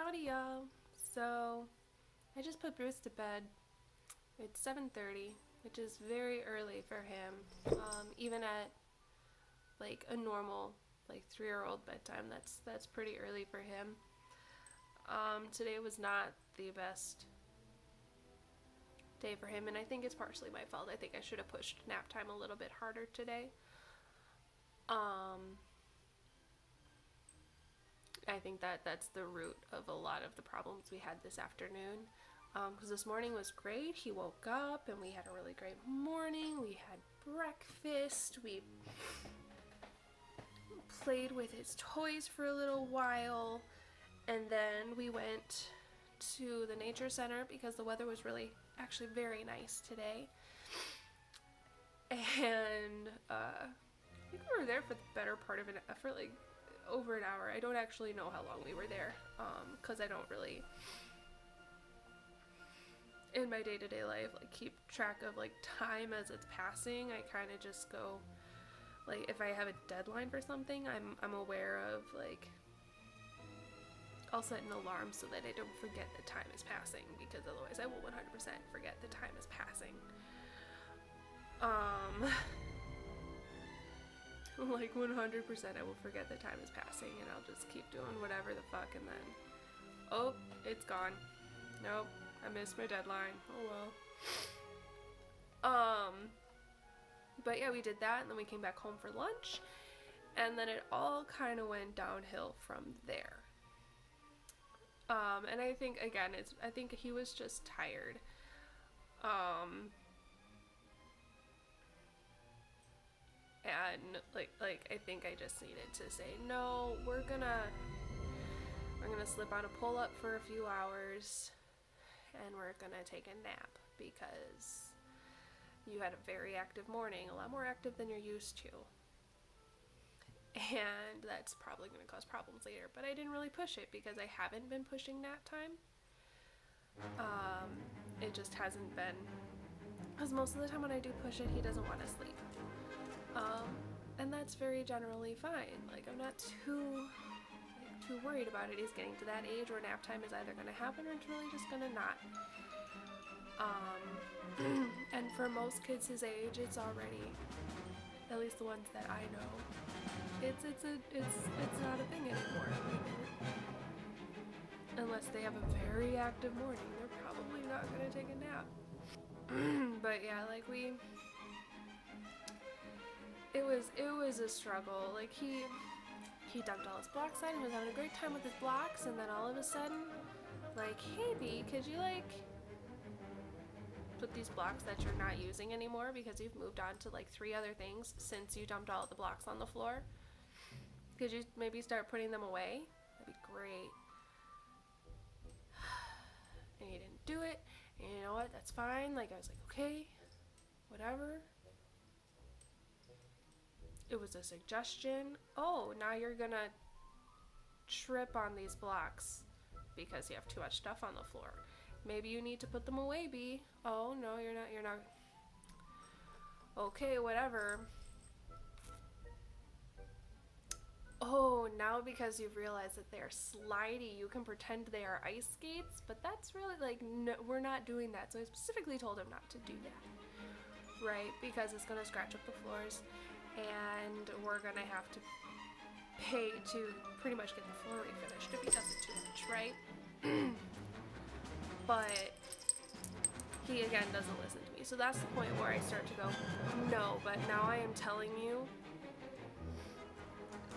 Howdy, y'all. So, I just put Bruce to bed. It's 7:30, which is very early for him. Even at like a normal like 3-year-old bedtime, that's pretty early for him. Today was not the best day for him, and I think it's partially my fault. I think I should have pushed nap time a little bit harder today. I think that's the root of a lot of the problems we had this afternoon. Because this morning was great. He woke up and we had a really great morning. We had breakfast. We played with his toys for a little while. And then we went to the nature center because the weather was really actually very nice today. And I think we were there for the better part of for like over an hour. I don't actually know how long we were there because I don't really in my day-to-day life like keep track of like time as it's passing. I kind of just go like if I have a deadline for something, I'm aware of like I'll set an alarm so that I don't forget the time is passing, because otherwise I will 100% forget the time is passing. Like 100% I will forget the time is passing and I'll just keep doing whatever the fuck, and then oh, it's gone. Nope, I missed my deadline. Oh well. But yeah, we did that and then we came back home for lunch, and then it all kind of went downhill from there. And I think again, I think he was just tired. And like I think I just needed to say, no, we're gonna slip on a pull up for a few hours and we're gonna take a nap because you had a very active morning, a lot more active than you're used to. And that's probably going to cause problems later, but I didn't really push it because I haven't been pushing nap time. It just hasn't been, because most of the time when I do push it, he doesn't want to sleep. And that's very generally fine. Like, I'm not too worried about it. He's getting to that age where nap time is either going to happen or it's really just going to not. And for most kids his age, it's already, at least the ones that I know, it's not a thing anymore. Unless they have a very active morning, they're probably not gonna take a nap. But yeah, like it was a struggle. Like he dumped all his blocks on. He was having a great time with his blocks, and then all of a sudden, like, hey B, could you like put these blocks that you're not using anymore because you've moved on to like 3 other things since you dumped all of the blocks on the floor? Could you maybe start putting them away? That'd be great. And he didn't do it. And you know what? That's fine. Like, I was like, okay, whatever. It was a suggestion. Oh, now you're gonna trip on these blocks because you have too much stuff on the floor. Maybe you need to put them away, B. Oh, no, you're not. Okay, whatever. Oh, now because you've realized that they're slidey, you can pretend they are ice skates, but that's really like, no, we're not doing that. So I specifically told him not to do that, right? Because it's gonna scratch up the floors and we're gonna have to pay to pretty much get the floor refinished if he does it too much, right? But he again doesn't listen to me. So that's the point where I start to go, no, but now I am telling you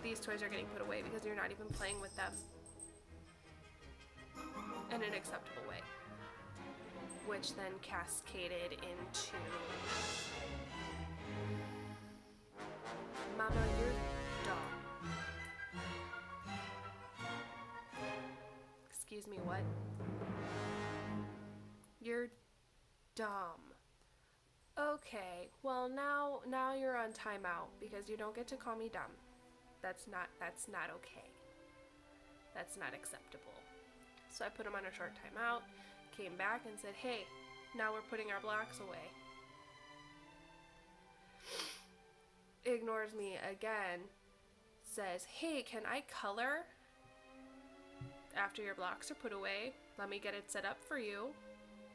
these toys are getting put away because you're not even playing with them in an acceptable way, which then cascaded into, Mama, you're dumb. Excuse me, what? You're dumb. Okay, well now you're on timeout because you don't get to call me dumb. That's not okay. That's not acceptable. So I put him on a short timeout, came back and said, hey, now we're putting our blocks away. Ignores me again, says, hey, can I color? after your blocks are put away, let me get it set up for you.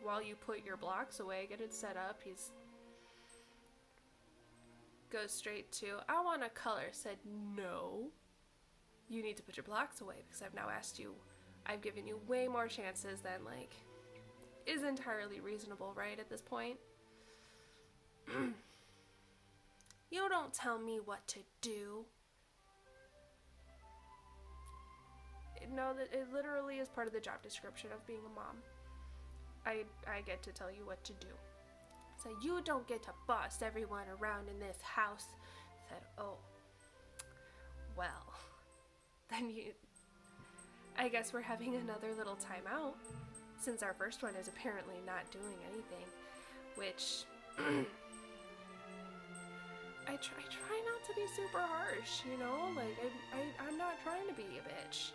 While you put your blocks away, get it set up. He's goes straight to, I want a color. Said, no. You need to put your blocks away because I've now asked you. I've given you way more chances than, like, is entirely reasonable, right, at this point? You don't tell me what to do. No, it literally is part of the job description of being a mom. I get to tell you what to do. So you don't get to boss everyone around in this house. Said, oh, well, then I guess we're having another little timeout, since our first one is apparently not doing anything, which I try not to be super harsh, you know, like I'm not trying to be a bitch.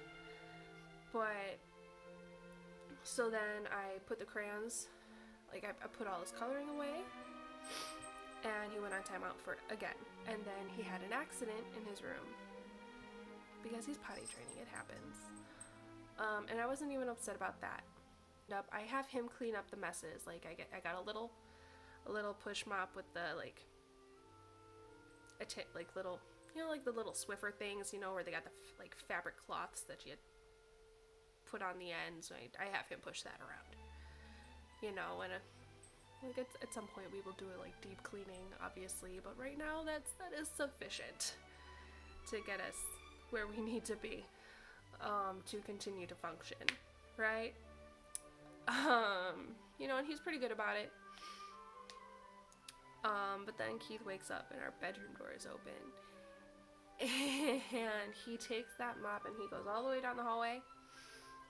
But so then I put the crayons, like I put all his coloring away, and he went on timeout for again. And then he had an accident in his room because he's potty training. It happens. And I wasn't even upset about that. I have him clean up the messes. Like I got a little push mop with the like little, you know, like the little Swiffer things, you know, where they got the like fabric cloths that you put on the ends. So I have him push that around, you know, and like at some point we will do it like deep cleaning, obviously, but right now that is sufficient to get us where we need to be, to continue to function, right? You know, and he's pretty good about it. But then Keith wakes up and our bedroom door is open, and he takes that mop and he goes all the way down the hallway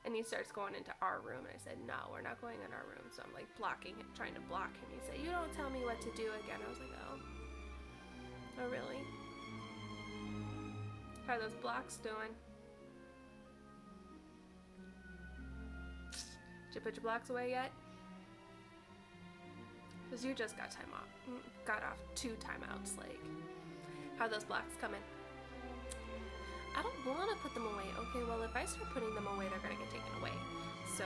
and he starts going into our room. And I said, no, we're not going in our room. So I'm like blocking him, trying to block him. He said, you don't tell me what to do again. I was like, oh really? How are those blocks doing? Did you put your blocks away yet? Because you just got off 2 timeouts. Like, how are those blocks coming? I don't want to put them away. Okay, well, if I start putting them away, they're going to get taken away. So,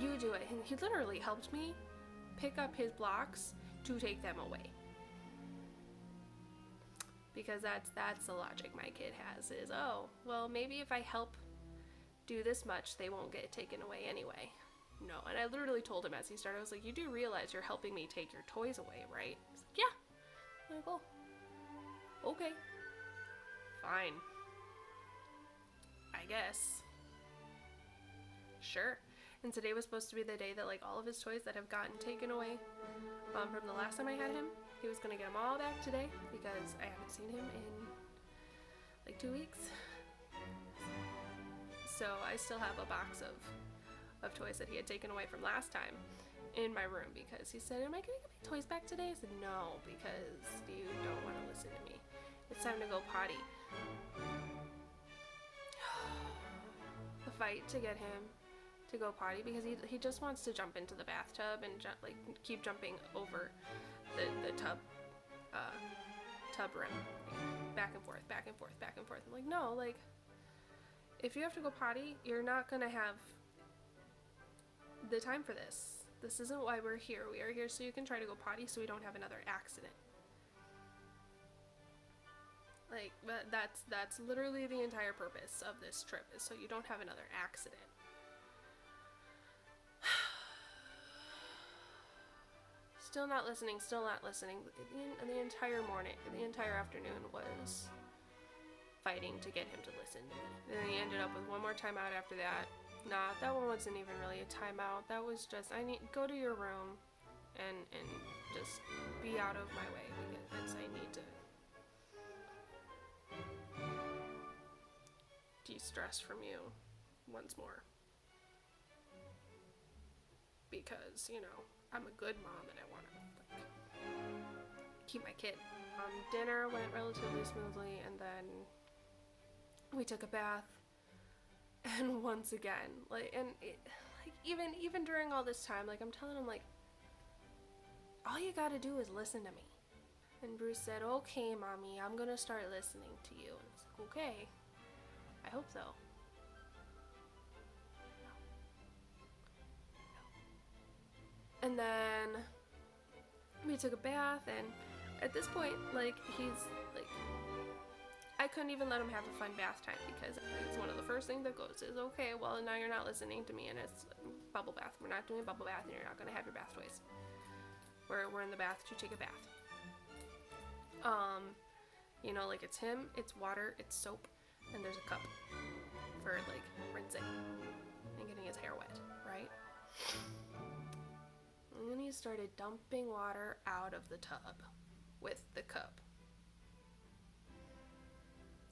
you do it. And he literally helped me pick up his blocks to take them away. Because that's the logic my kid has is, oh, well, maybe if I help do this much, they won't get taken away anyway. No, and I literally told him as he started, I was like, you do realize you're helping me take your toys away, right? He's like, yeah. I'm like, oh, okay. Fine. I guess. Sure. And today was supposed to be the day that, like, all of his toys that have gotten taken away from the last time I had him, he was going to get them all back today because I haven't seen him in, like, 2 weeks. So I still have a box of toys that he had taken away from last time in my room because he said, am I going to get my toys back today? I said, no, because you don't want to listen to me. It's time to go potty. The fight to get him to go potty because he just wants to jump into the bathtub and keep jumping over the tub rim, back and forth, back and forth, back and forth. I'm like, no, like, if you have to go potty, you're not gonna have the time for this. This isn't why we're here. We are here so you can try to go potty so we don't have another accident. Like, that's literally the entire purpose of this trip, is so you don't have another accident. Still not listening. The entire morning, the entire afternoon was fighting to get him to listen to me. Then he ended up with one more timeout after that. Nah, that one wasn't even really a timeout. That was just, go to your room and just be out of my way because I need to de-stress from you once more. Because, you know, I'm a good mom and I want to keep my kid. Dinner went relatively smoothly, and then we took a bath. And once again, even during all this time, I'm telling him, all you gotta do is listen to me. And Bruce said, okay, mommy, I'm gonna start listening to you. And I was like, okay, I hope so. And then we took a bath, and at this point, like, he's like, I couldn't even let him have a fun bath time because it's one of the first things that goes is, okay, well, now you're not listening to me, and it's bubble bath. We're not doing a bubble bath, and you're not going to have your bath toys. We're in the bath to take a bath. You know, like, it's him, it's water, it's soap, and there's a cup for, like, rinsing and getting his hair wet, right? And then he started dumping water out of the tub with the cup.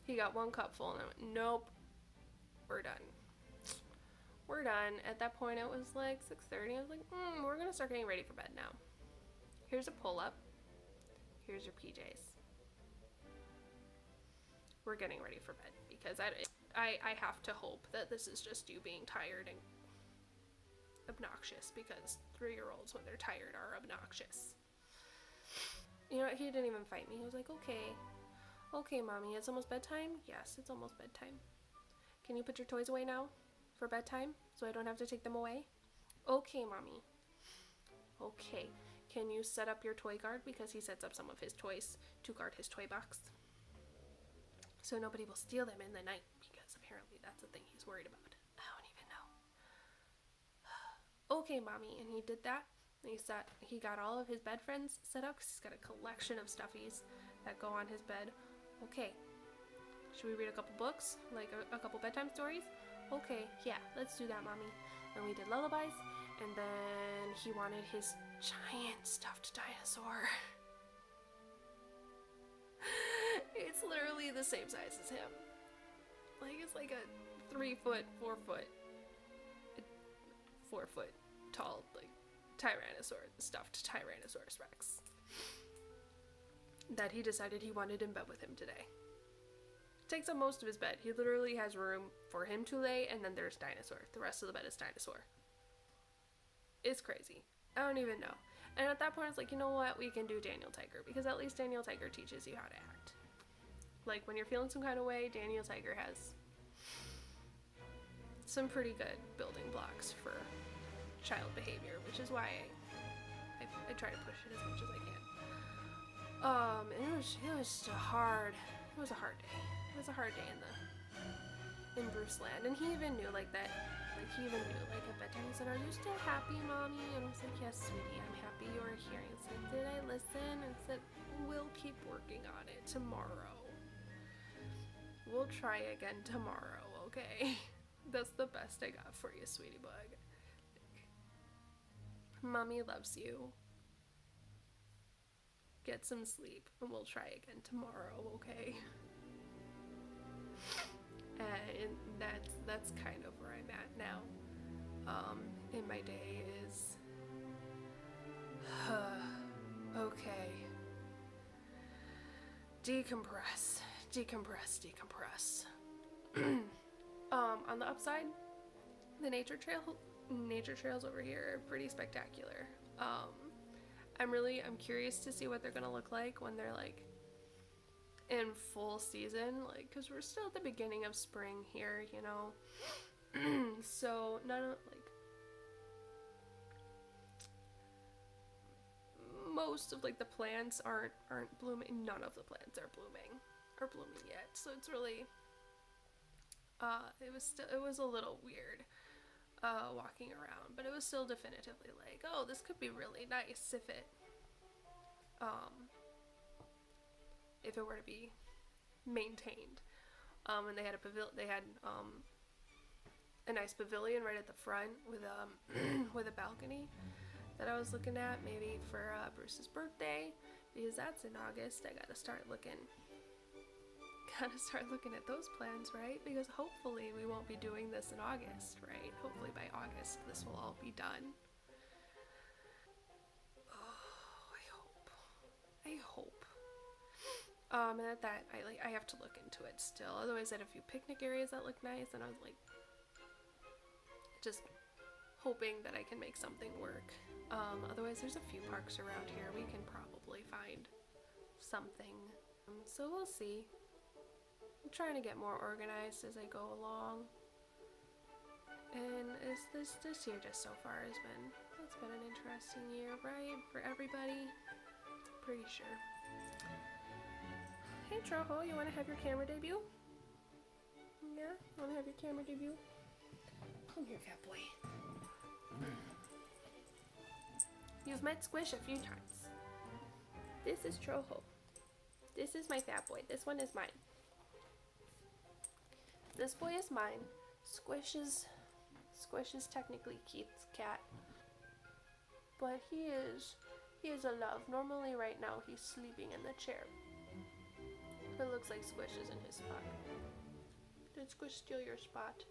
He got one cup full, and I went, nope, we're done. We're done. At that point, it was like 6:30. I was like, we're going to start getting ready for bed now. Here's a pull-up. Here's your PJs. We're getting ready for bed because I have to hope that this is just you being tired and obnoxious, because 3-year-olds, when they're tired, are obnoxious. You know what? He didn't even fight me. He was like, okay, mommy, it's almost bedtime? Yes, it's almost bedtime. Can you put your toys away now for bedtime so I don't have to take them away? Okay, mommy. Okay. Can you set up your toy guard? Because he sets up some of his toys to guard his toy box, so nobody will steal them in the night, because apparently that's the thing he's worried about. I don't even know. Okay, mommy. And he did that. He got all of his bed friends set up, because he's got a collection of stuffies that go on his bed. Okay. Should we read a couple books? Like a couple bedtime stories? Okay, yeah, let's do that, mommy. And we did lullabies, and then he wanted his giant stuffed dinosaur. It's literally the same size as him. Like, it's like a 3 foot, 4 foot, 4 foot tall, like, stuffed Tyrannosaurus Rex that he decided he wanted in bed with him today. Takes up most of his bed. He literally has room for him to lay, and then there's Dinosaur. The rest of the bed is Dinosaur. It's crazy. I don't even know. And at that point, it's like, you know what? We can do Daniel Tiger, because at least Daniel Tiger teaches you how to act. Like, when you're feeling some kind of way, Daniel Tiger has some pretty good building blocks for child behavior, which is why I try to push it as much as I can. It was just a hard day. It was a hard day in Bruce Land, and he even knew like that. Like, he even knew, like, at bedtime, he said, "Are you still happy, mommy?" And I was like, "Yes, sweetie, I'm happy you're here." And he said, "Did I listen?" And I said, "We'll keep working on it tomorrow. We'll try again tomorrow, okay?" That's the best I got for you, sweetie bug. Like, mommy loves you. Get some sleep, and we'll try again tomorrow, okay? And that's kind of where I'm at now. In my day is okay. Decompress. On the upside, the nature trails over here are pretty spectacular. I'm curious to see what they're gonna look like when they're like in full season, like, because we're still at the beginning of spring here, you know. So most of like the plants aren't blooming. None of the plants are blooming yet, so it's really it was a little weird walking around, but it was still definitively like, oh, this could be really nice if it were to be maintained. And they had a nice pavilion right at the front with with a balcony that I was looking at, maybe for Bruce's birthday, because that's in August. I gotta start looking at those plans, right? Because hopefully we won't be doing this in August, right? Hopefully by August this will all be done. Oh, I hope. And at that, I have to look into it still. Otherwise, I had a few picnic areas that look nice, and I was like, just hoping that I can make something work. Otherwise, there's a few parks around here. We can probably find something. So we'll see. I'm trying to get more organized as I go along. And this year just so far has It's been an interesting year, right? For everybody. Pretty sure. Hey Troho, you want to have your camera debut? Yeah? Want to have your camera debut? Come here, fat boy. You've met Squish a few times. This is Troho. This is my fat boy. This one is mine. This boy is mine. Squish is technically Keith's cat. But he is a love. Normally right now he's sleeping in the chair. It looks like Squish is in his spot. Did Squish steal your spot?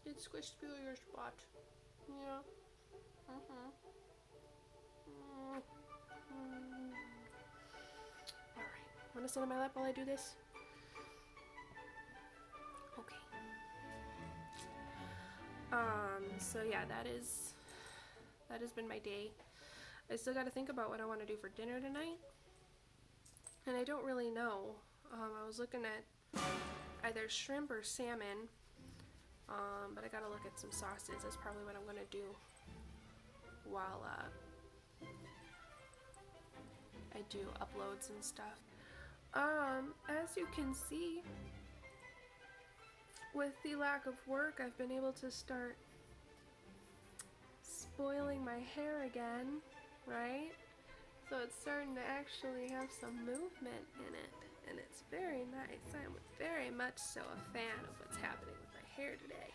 Did Squish steal your spot? Yeah. Alright. Wanna sit on my lap while I do this? Okay. So yeah, that has been my day. I still gotta think about what I want to do for dinner tonight. And I don't really know. I was looking at either shrimp or salmon. But I gotta look at some sauces. That's probably what I'm gonna do while I do uploads and stuff. As you can see, with the lack of work, I've been able to start spoiling my hair again, right? So it's starting to actually have some movement in it, and it's very nice. I'm very much so a fan of what's happening with my hair today.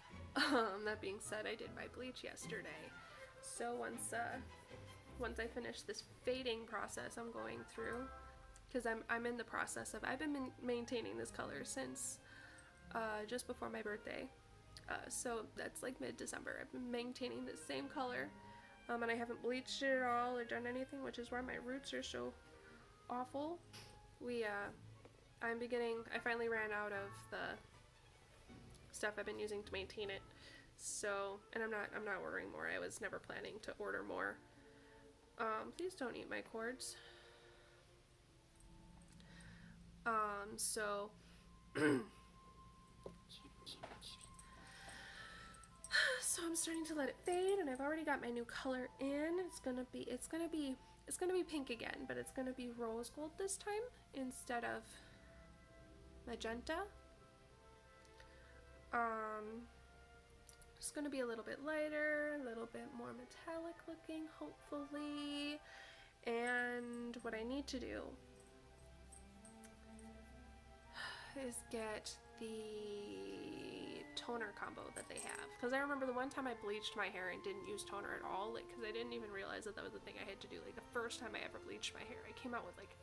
That being said, I did my bleach yesterday, so once I finish this fading process I'm going through, because I'm in the process of, I've been maintaining this color since just before my birthday, so that's like mid-December. I've been maintaining the same color, and I haven't bleached it at all or done anything, which is why my roots are so awful. I finally ran out of the stuff I've been using to maintain it, so, and I'm not ordering more. I was never planning to order more. Please don't eat my cords. So so I'm starting to let it fade, and I've already got my new color in. It's gonna be pink again, but it's gonna be rose gold this time instead of magenta. It's gonna be a little bit lighter, a little bit more metallic looking, hopefully. And what I need to do is get the toner combo that they have, because I remember the one time I bleached my hair and didn't use toner at all, like, because I didn't even realize that was the thing I had to do. Like, the first time I ever bleached my hair, I came out with like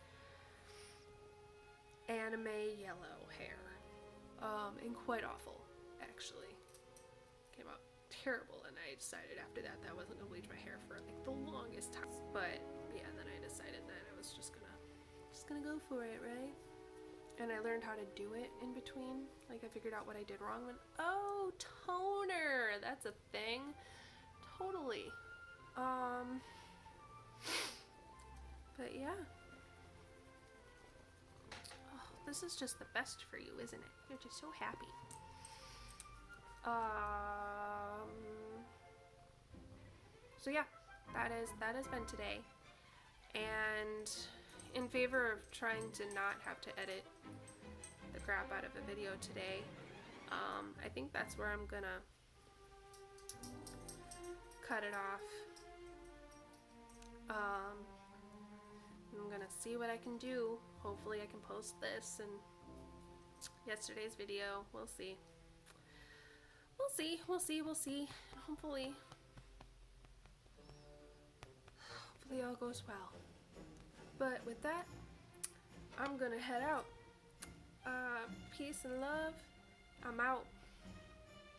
anime yellow hair, and quite awful, actually. Came out terrible, and I decided after that I wasn't gonna bleach my hair for like the longest time. But yeah, then I decided that I was just gonna go for it, right? And I learned how to do it in between. Like, I figured out what I did wrong. Oh, toner! That's a thing. Totally. But yeah. Oh, this is just the best for you, isn't it? You're just so happy. So yeah, that has been today. And in favor of trying to not have to edit the crap out of a video today, I think that's where I'm gonna cut it off. I'm gonna see what I can do. Hopefully I can post this and yesterday's video. We'll see. We'll see. Hopefully all goes well. But with that, I'm gonna head out. Peace and love. I'm out.